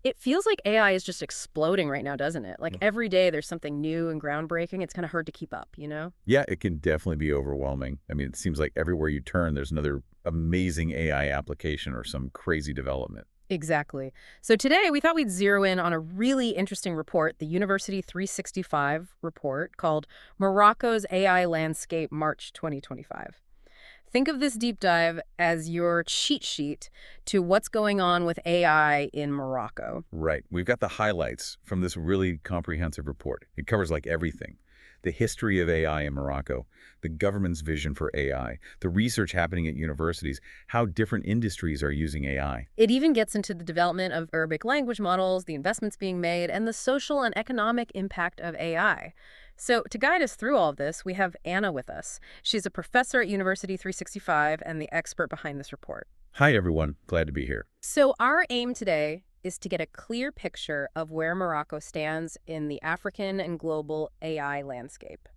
It feels like AI is just exploding right now, doesn't it? Like Mm. every day there's something new and groundbreaking. It's kind of hard to keep up? Yeah, it can definitely be overwhelming. I mean, it seems like everywhere you turn, there's another amazing AI application or some crazy development. Exactly. So today we thought we'd zero in on a really interesting report, the University 365 report called Morocco's AI Landscape March 2025. Think of this deep dive as your cheat sheet to what's going on with AI in Morocco. Right. We've got the highlights from this really comprehensive report. It covers like everything. The history of AI in Morocco, the government's vision for AI, the research happening at universities, how different industries are using AI. It even gets into the development of Arabic language models, the investments being made, and the social and economic impact of AI. So, to guide us through all of this, we have Anna with us. She's a professor at University 365 and the expert behind this report. Hi, everyone. Glad to be here. So, our aim today is to get a clear picture of where Morocco stands in the African and global AI landscape.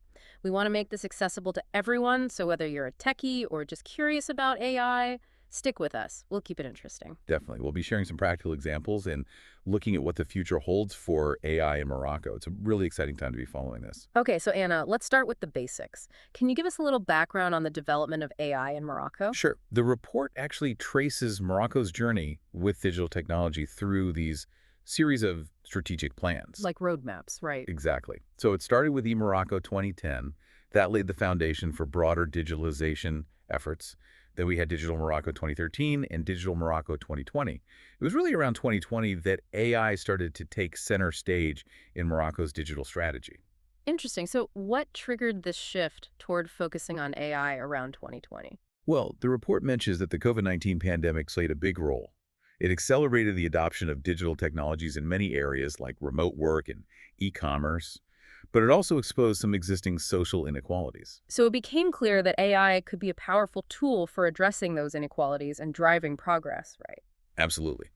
We want to make this accessible to everyone, so whether you're a techie or just curious about AI, stick with us. We'll keep it interesting. Definitely. We'll be sharing some practical examples and looking at what the future holds for AI in Morocco. It's a really exciting time to be following this. Okay, so Anna, let's start with the basics. Can you give us a little background on the development of AI in Morocco? Sure. The report actually traces Morocco's journey with digital technology through these series of strategic plans. Like roadmaps, right? Exactly. So it started with eMorocco 2010. That laid the foundation for broader digitalization efforts. Then we had Digital Morocco 2013 and Digital Morocco 2020. It was really around 2020 that AI started to take center stage in Morocco's digital strategy. Interesting. So, what triggered this shift toward focusing on AI around 2020? Well, the report mentions that the COVID-19 pandemic played a big role. It accelerated the adoption of digital technologies in many areas like remote work and e-commerce, but it also exposed some existing social inequalities. So, it became clear that AI could be a powerful tool for addressing those inequalities and driving progress, right? Absolutely.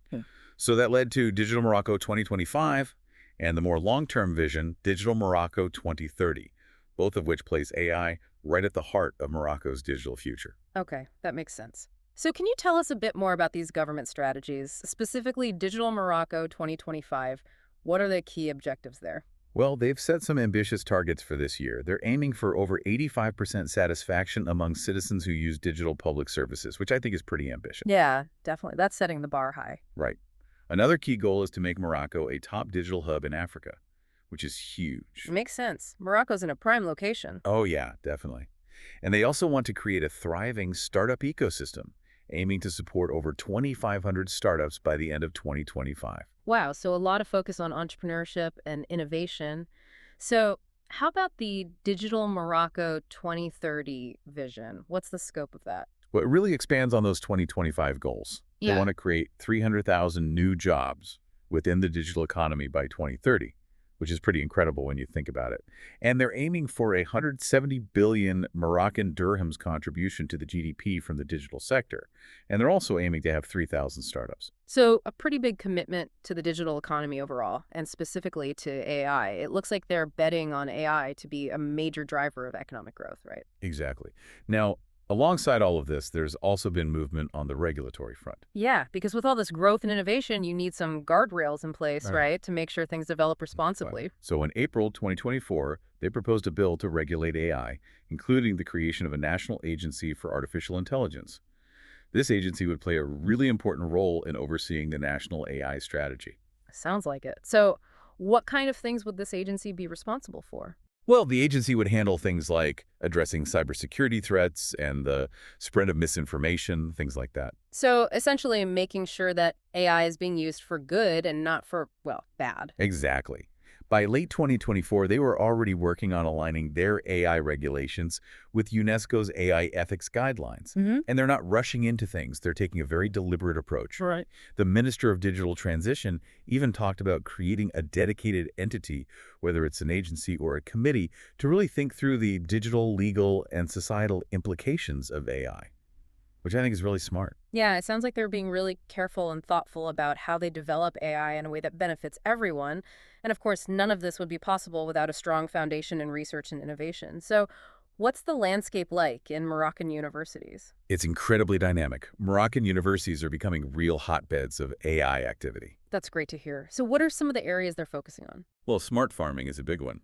So that led to Digital Morocco 2025 and the more long-term vision, Digital Morocco 2030, both of which place AI right at the heart of Morocco's digital future. Okay, that makes sense. So, can you tell us a bit more about these government strategies, specifically Digital Morocco 2025? What are the key objectives there? Well, they've set some ambitious targets for this year. They're aiming for over 85% satisfaction among citizens who use digital public services, which I think is pretty ambitious. Yeah, definitely. That's setting the bar high. Right. Another key goal is to make Morocco a top digital hub in Africa, which is huge. Makes sense. Morocco's in a prime location. Oh, yeah, definitely. And they also want to create a thriving startup ecosystem, aiming to support over 2,500 startups by the end of 2025. Wow, so a lot of focus on entrepreneurship and innovation. So, how about the Digital Morocco 2030 vision? What's the scope of that? Well, it really expands on those 2025 goals. They Yeah. want to create 300,000 new jobs within the digital economy by 2030, which is pretty incredible when you think about it. And they're aiming for a 170 billion Moroccan dirhams contribution to the GDP from the digital sector. And they're also aiming to have 3,000 startups. So, a pretty big commitment to the digital economy overall, and specifically to AI. It looks like they're betting on AI to be a major driver of economic growth, right? Exactly. Now, alongside all of this, there's also been movement on the regulatory front. Yeah, because with all this growth and innovation, you need some guardrails in place, Right. right, to make sure things develop Right. responsibly. So in April 2024, they proposed a bill to regulate AI, including the creation of a national agency for artificial intelligence. This agency would play a really important role in overseeing the national AI strategy. Sounds like it. So, what kind of things would this agency be responsible for? Well, the agency would handle things like addressing cybersecurity threats and the spread of misinformation, things like that. So, essentially, making sure that AI is being used for good and not for, well, bad. Exactly. By late 2024, they were already working on aligning their AI regulations with UNESCO's AI ethics guidelines. Hmm. And they're not rushing into things. They're taking a very deliberate approach. Right. The Minister of Digital Transition even talked about creating a dedicated entity, whether it's an agency or a committee, to really think through the digital, legal, and societal implications of AI, which I think is really smart. Yeah, it sounds like they're being really careful and thoughtful about how they develop AI in a way that benefits everyone. And of course, none of this would be possible without a strong foundation in research and innovation. So, What's the landscape like in Moroccan universities? It's incredibly dynamic. Moroccan universities are becoming real hotbeds of AI activity. That's great to hear. So, what are some of the areas they're focusing on? Well, smart farming is a big one.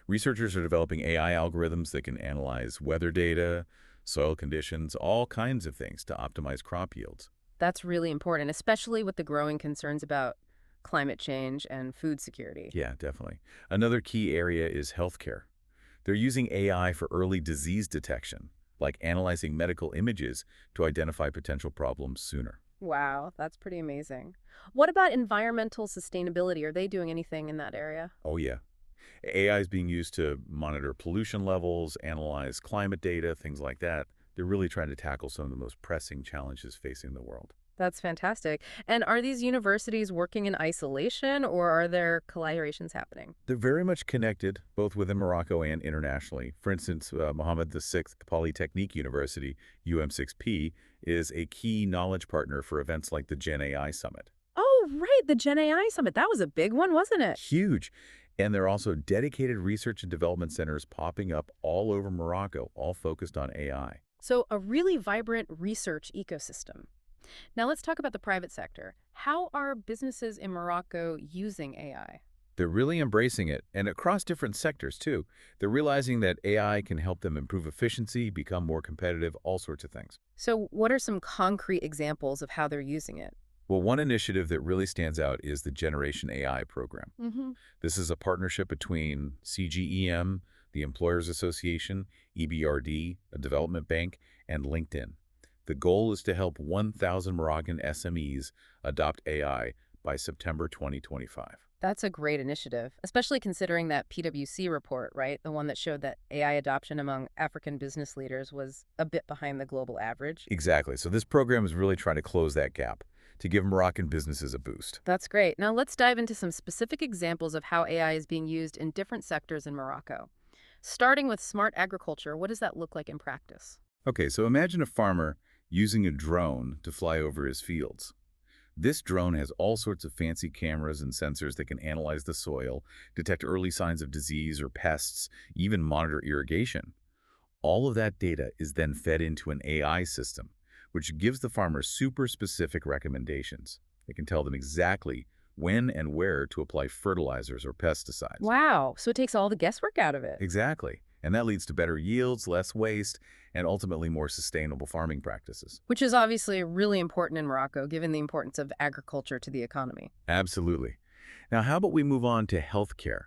Researchers are developing AI algorithms that can analyze weather data, soil conditions, all kinds of things to optimize crop yields. That's really important, especially with the growing concerns about climate change and food security. Yeah, definitely. Another key area is healthcare. They're using AI for early disease detection, like analyzing medical images to identify potential problems sooner. Wow, that's pretty amazing. What about environmental sustainability? Are they doing anything in that area? Oh, yeah. AI is being used to monitor pollution levels, analyze climate data, things like that. They're really trying to tackle some of the most pressing challenges facing the world. That's fantastic. And are these universities working in isolation or are there collaborations happening? They're very much connected, both within Morocco and internationally. For instance, Mohammed VI Polytechnique University, UM6P, is a key knowledge partner for events like the Gen AI Summit. Oh, right, the Gen AI Summit. That was a big one, wasn't it? Huge. And there are also dedicated research and development centers popping up all over Morocco, all focused on AI. So, a really vibrant research ecosystem. Now, let's talk about the private sector. How are businesses in Morocco using AI? They're really embracing it, and across different sectors, too. They're realizing that AI can help them improve efficiency, become more competitive, all sorts of things. So, what are some concrete examples of how they're using it? Well, one initiative that really stands out is the Generation AI program. Mm-hmm. This is a partnership between CGEM, the Employers Association, EBRD, a development bank, and LinkedIn. The goal is to help 1,000 Moroccan SMEs adopt AI by September 2025. That's a great initiative, especially considering that PwC report, right? The one that showed that AI adoption among African business leaders was a bit behind the global average. Exactly. So this program is really trying to close that gap to give Moroccan businesses a boost. That's great. Now let's dive into some specific examples of how AI is being used in different sectors in Morocco. Starting with smart agriculture, what does that look like in practice? Okay, so imagine a farmer using a drone to fly over his fields. This drone has all sorts of fancy cameras and sensors that can analyze the soil, detect early signs of disease or pests, even monitor irrigation. All of that data is then fed into an AI system, which gives the farmer super specific recommendations. It can tell them exactly when and where to apply fertilizers or pesticides. Wow, so it takes all the guesswork out of it. Exactly. And that leads to better yields, less waste, and ultimately more sustainable farming practices. Which is obviously really important in Morocco, given the importance of agriculture to the economy. Absolutely. Now, how about we move on to healthcare?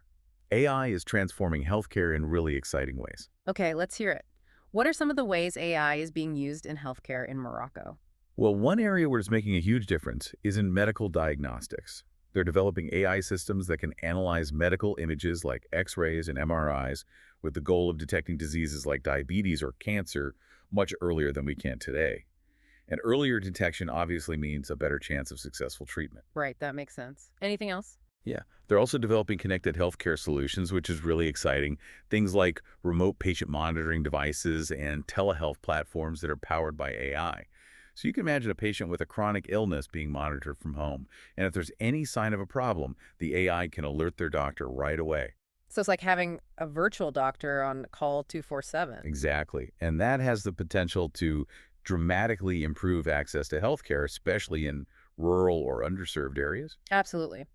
AI is transforming healthcare in really exciting ways. Okay, let's hear it. What are some of the ways AI is being used in healthcare in Morocco? Well, one area where it's making a huge difference is in medical diagnostics. They're developing AI systems that can analyze medical images like X-rays and MRIs with the goal of detecting diseases like diabetes or cancer much earlier than we can today. And earlier detection obviously means a better chance of successful treatment. Right, that makes sense. Anything else? Yeah, they're also developing connected healthcare solutions, which is really exciting. Things like remote patient monitoring devices and telehealth platforms that are powered by AI. So you can imagine a patient with a chronic illness being monitored from home. And if there's any sign of a problem, the AI can alert their doctor right away. So it's like having a virtual doctor on call 24/7. Exactly. And that has the potential to dramatically improve access to healthcare, especially in rural or underserved areas. Absolutely.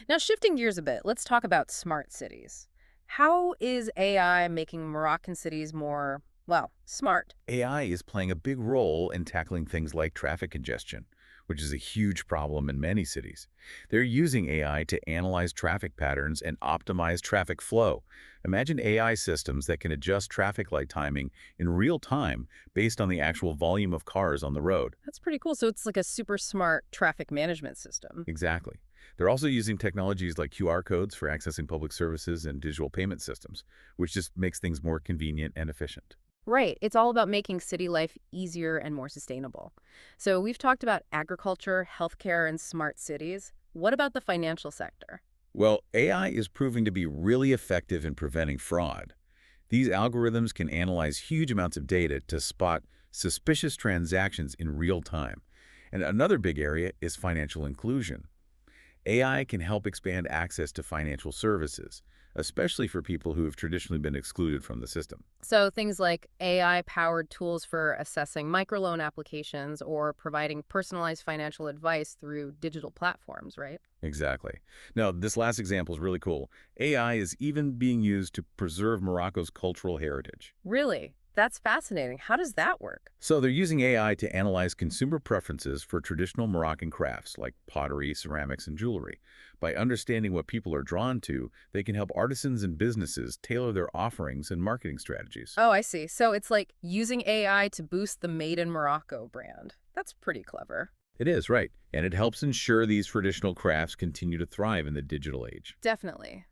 Now, shifting gears a bit, let's talk about smart cities. How is AI making Moroccan cities more, well, smart? AI is playing a big role in tackling things like traffic congestion, which is a huge problem in many cities. They're using AI to analyze traffic patterns and optimize traffic flow. Imagine AI systems that can adjust traffic light timing in real time based on the actual volume of cars on the road. That's pretty cool. So it's like a super smart traffic management system. Exactly. They're also using technologies like QR codes for accessing public services and digital payment systems, which just makes things more convenient and efficient. Right. It's all about making city life easier and more sustainable. So we've talked about agriculture, healthcare, and smart cities. What about the financial sector? Well, AI is proving to be really effective in preventing fraud. These algorithms can analyze huge amounts of data to spot suspicious transactions in real time. And another big area is financial inclusion. AI can help expand access to financial services, especially for people who have traditionally been excluded from the system. So things like AI-powered tools for assessing microloan applications or providing personalized financial advice through digital platforms, right? Exactly. Now, this last example is really cool. AI is even being used to preserve Morocco's cultural heritage. Really? That's fascinating. How does that work? So they're using AI to analyze consumer preferences for traditional Moroccan crafts like pottery, ceramics, and jewelry. By understanding what people are drawn to, they can help artisans and businesses tailor their offerings and marketing strategies. Oh, I see. So it's like using AI to boost the Made in Morocco brand. That's pretty clever. It is, right. And it helps ensure these traditional crafts continue to thrive in the digital age. Definitely.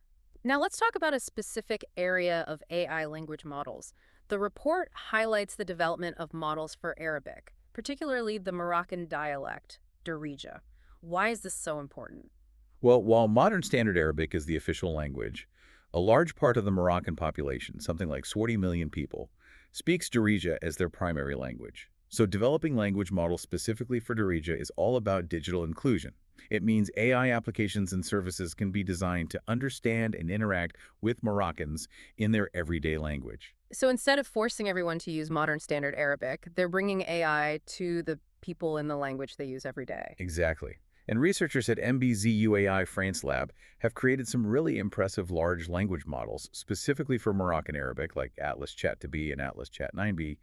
Now let's talk about a specific area of AI language models. The report highlights the development of models for Arabic, particularly the Moroccan dialect, Darija. Why is this so important? Well, while modern Standard Arabic is the official language, a large part of the Moroccan population, something like 40 million people, speaks Darija as their primary language. So developing language models specifically for Darija is all about digital inclusion. It means AI applications and services can be designed to understand and interact with Moroccans in their everyday language. So instead of forcing everyone to use modern standard Arabic, they're bringing AI to the people in the language they use every day. Exactly. And researchers at MBZUAI France Lab have created some really impressive large language models specifically for Moroccan Arabic, like Atlas Chat2B and Atlas Chat9B.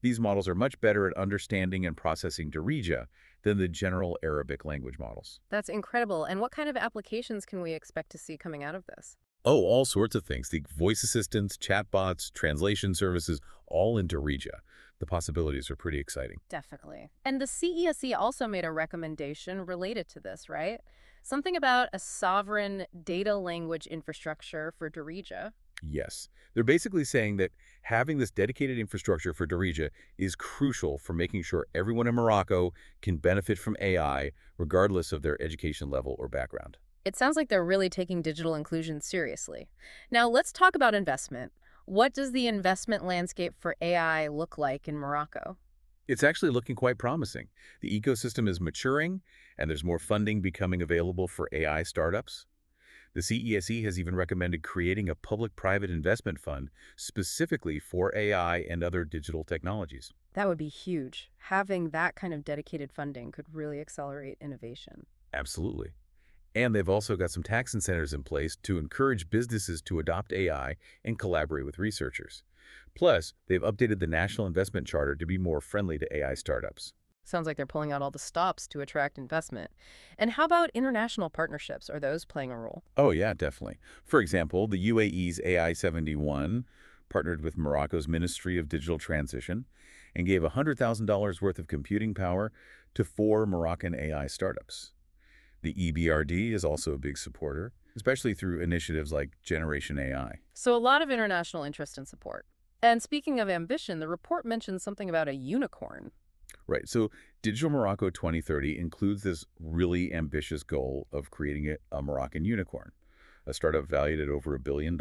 These models are much better at understanding and processing Darija than the general Arabic language models. That's incredible. And what kind of applications can we expect to see coming out of this? Oh, all sorts of things. The voice assistants, chatbots, translation services, all in Darija. The possibilities are pretty exciting. Definitely. And the CESE also made a recommendation related to this, right? Something about a sovereign data language infrastructure for Darija. Yes. They're basically saying that having this dedicated infrastructure for Darija is crucial for making sure everyone in Morocco can benefit from AI, regardless of their education level or background. It sounds like they're really taking digital inclusion seriously. Now, let's talk about investment. What does the investment landscape for AI look like in Morocco? It's actually looking quite promising. The ecosystem is maturing, and there's more funding becoming available for AI startups. The CESE has even recommended creating a public-private investment fund specifically for AI and other digital technologies. That would be huge. Having that kind of dedicated funding could really accelerate innovation. Absolutely. And they've also got some tax incentives in place to encourage businesses to adopt AI and collaborate with researchers. Plus, they've updated the National Investment Charter to be more friendly to AI startups. Sounds like they're pulling out all the stops to attract investment. And how about international partnerships? Are those playing a role? Oh, yeah, definitely. For example, the UAE's AI-71 partnered with Morocco's Ministry of Digital Transition and gave $100,000 worth of computing power to 4 Moroccan AI startups. The EBRD is also a big supporter, especially through initiatives like Generation AI. So, a lot of international interest and support. And speaking of ambition, the report mentions something about a unicorn. Right, so Digital Morocco 2030 includes this really ambitious goal of creating a Moroccan unicorn, a startup valued at over $1 billion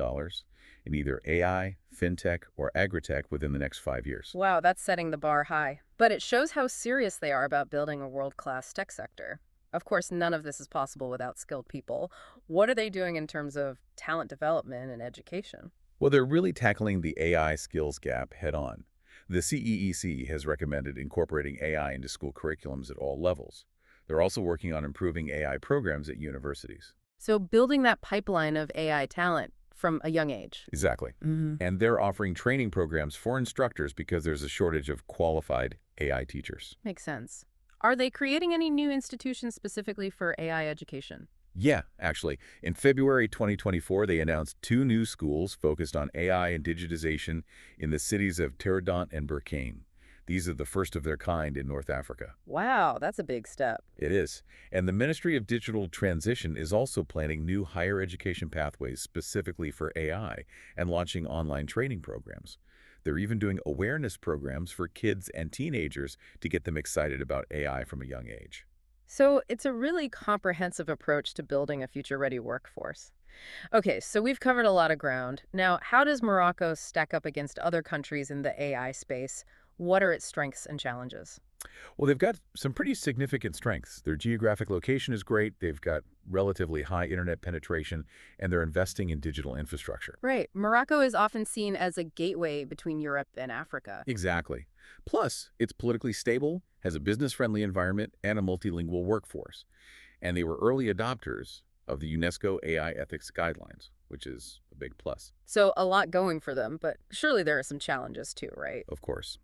in either AI, fintech, or agritech within the next 5 years. Wow, that's setting the bar high. But it shows how serious they are about building a world-class tech sector. Of course, none of this is possible without skilled people. What are they doing in terms of talent development and education? Well, they're really tackling the AI skills gap head on. The CEEC has recommended incorporating AI into school curriculums at all levels. They're also working on improving AI programs at universities. So building that pipeline of AI talent from a young age. Exactly. And they're offering training programs for instructors because there's a shortage of qualified AI teachers. Makes sense. Are they creating any new institutions specifically for AI education? Yeah, actually. In February 2024, they announced 2 new schools focused on AI and digitization in the cities of Teredont and Berkane. These are the first of their kind in North Africa. Wow, that's a big step. It is. And the Ministry of Digital Transition is also planning new higher education pathways specifically for AI and launching online training programs. They're even doing awareness programs for kids and teenagers to get them excited about AI from a young age. So it's a really comprehensive approach to building a future-ready workforce. Okay, so we've covered a lot of ground. Now, how does Morocco stack up against other countries in the AI space? What are its strengths and challenges? Well, they've got some pretty significant strengths. Their geographic location is great, they've got relatively high internet penetration, and they're investing in digital infrastructure. Right. Morocco is often seen as a gateway between Europe and Africa. Exactly. Plus, it's politically stable, has a business-friendly environment, and a multilingual workforce. And they were early adopters of the UNESCO AI ethics guidelines, which is a big plus, So a lot going for them, but surely there are some challenges too, right? of course.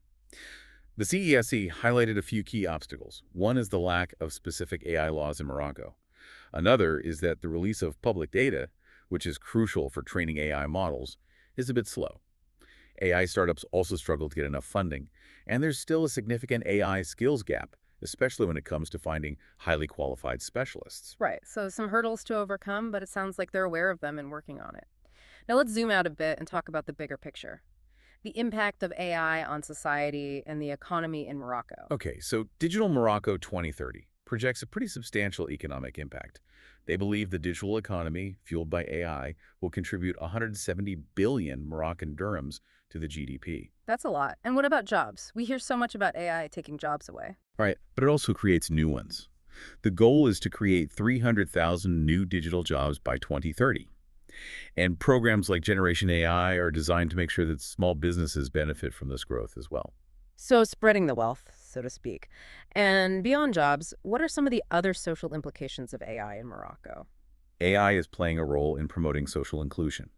The CESE highlighted a few key obstacles. One is the lack of specific AI laws in Morocco. Another is that the release of public data, which is crucial for training AI models, is a bit slow. AI startups also struggle to get enough funding, and there's still a significant AI skills gap, especially when it comes to finding highly qualified specialists. Right. So some hurdles to overcome, but it sounds like they're aware of them and working on it. Now let's zoom out a bit and talk about the bigger picture. The impact of AI on society and the economy in Morocco. Okay, so Digital Morocco 2030 projects a pretty substantial economic impact. They believe the digital economy, fueled by AI, will contribute 170 billion Moroccan dirhams to the GDP. That's a lot. And what about jobs? We hear so much about AI taking jobs away. Right, but it also creates new ones. The goal is to create 300,000 new digital jobs by 2030. And programs like Generation AI are designed to make sure that small businesses benefit from this growth as well. So spreading the wealth, so to speak. And beyond jobs, what are some of the other social implications of AI in Morocco? AI is playing a role in promoting social inclusion.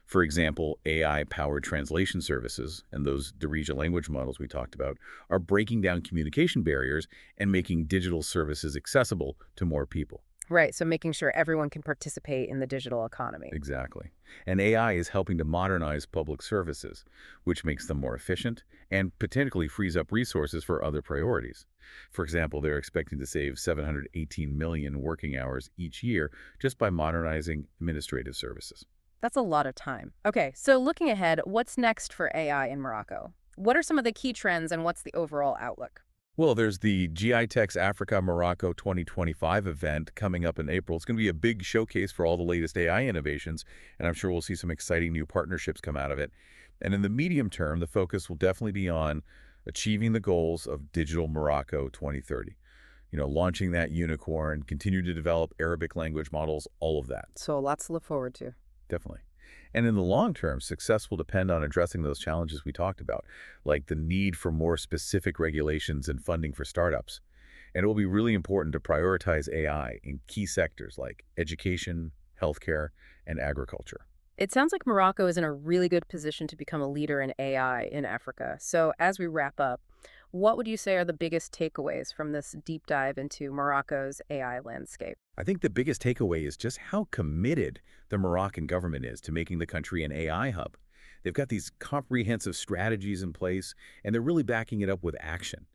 For example, AI-powered translation services and those Darija language models we talked about are breaking down communication barriers and making digital services accessible to more people. Right, so making sure everyone can participate in the digital economy. Exactly. And AI is helping to modernize public services, which makes them more efficient and potentially frees up resources for other priorities. For example, they're expecting to save 718 million working hours each year just by modernizing administrative services. That's a lot of time. Okay, so looking ahead, what's next for AI in Morocco? What are some of the key trends and what's the overall outlook? Well, there's the GITEX Africa Morocco 2025 event coming up in April. It's going to be a big showcase for all the latest AI innovations, and I'm sure we'll see some exciting new partnerships come out of it. And in the medium term, the focus will definitely be on achieving the goals of Digital Morocco 2030. Launching that unicorn, continue to develop Arabic language models, all of that. So lots to look forward to. Definitely. And in the long term, success will depend on addressing those challenges we talked about, like the need for more specific regulations and funding for startups. And it will be really important to prioritize AI in key sectors like education, healthcare, and agriculture. It sounds like Morocco is in a really good position to become a leader in AI in Africa. So as we wrap up, what would you say are the biggest takeaways from this deep dive into Morocco's AI landscape? I think the biggest takeaway is just how committed the Moroccan government is to making the country an AI hub. They've got these comprehensive strategies in place, and they're really backing it up with action.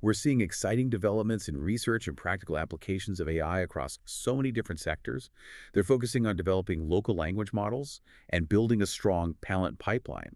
We're seeing exciting developments in research and practical applications of AI across so many different sectors. They're focusing on developing local language models and building a strong talent pipeline.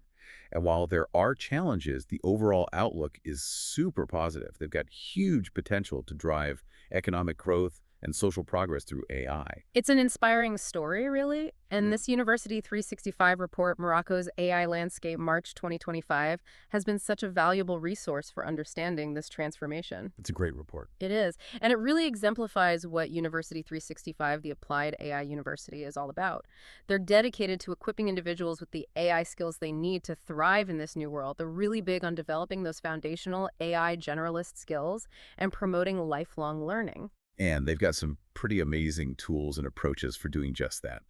And while there are challenges, the overall outlook is super positive. They've got huge potential to drive economic growth and social progress through AI. It's an inspiring story, really. And this University 365 report, Morocco's AI Landscape March 2025, has been such a valuable resource for understanding this transformation. It's a great report. It is. And it really exemplifies what University 365, the Applied AI University, is all about. They're dedicated to equipping individuals with the AI skills they need to thrive in this new world. They're really big on developing those foundational AI generalist skills and promoting lifelong learning. And they've got some pretty amazing tools and approaches for doing just that.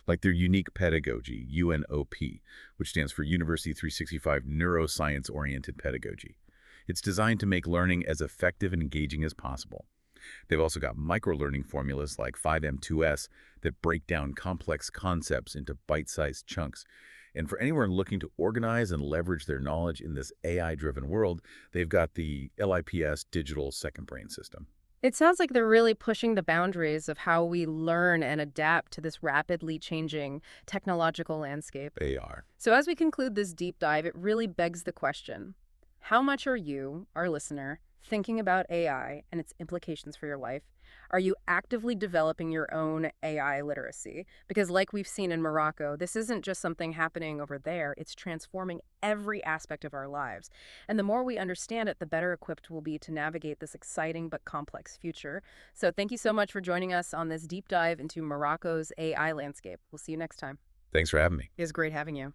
Like their unique pedagogy, UNOP, which stands for University 365 Neuroscience-Oriented Pedagogy. It's designed to make learning as effective and engaging as possible. They've also got micro-learning formulas like 5M2S that break down complex concepts into bite-sized chunks. And for anyone looking to organize and leverage their knowledge in this AI-driven world, they've got the LIPS Digital Second Brain System. It sounds like they're really pushing the boundaries of how we learn and adapt to this rapidly changing technological landscape. They are. So as we conclude this deep dive, it really begs the question, how much are you, our listener, thinking about AI and its implications for your life, are you actively developing your own AI literacy? Because, like we've seen in Morocco, this isn't just something happening over there, it's transforming every aspect of our lives. And the more we understand it, the better equipped we'll be to navigate this exciting but complex future. So, thank you so much for joining us on this deep dive into Morocco's AI landscape. We'll see you next time. Thanks for having me. It was great having you.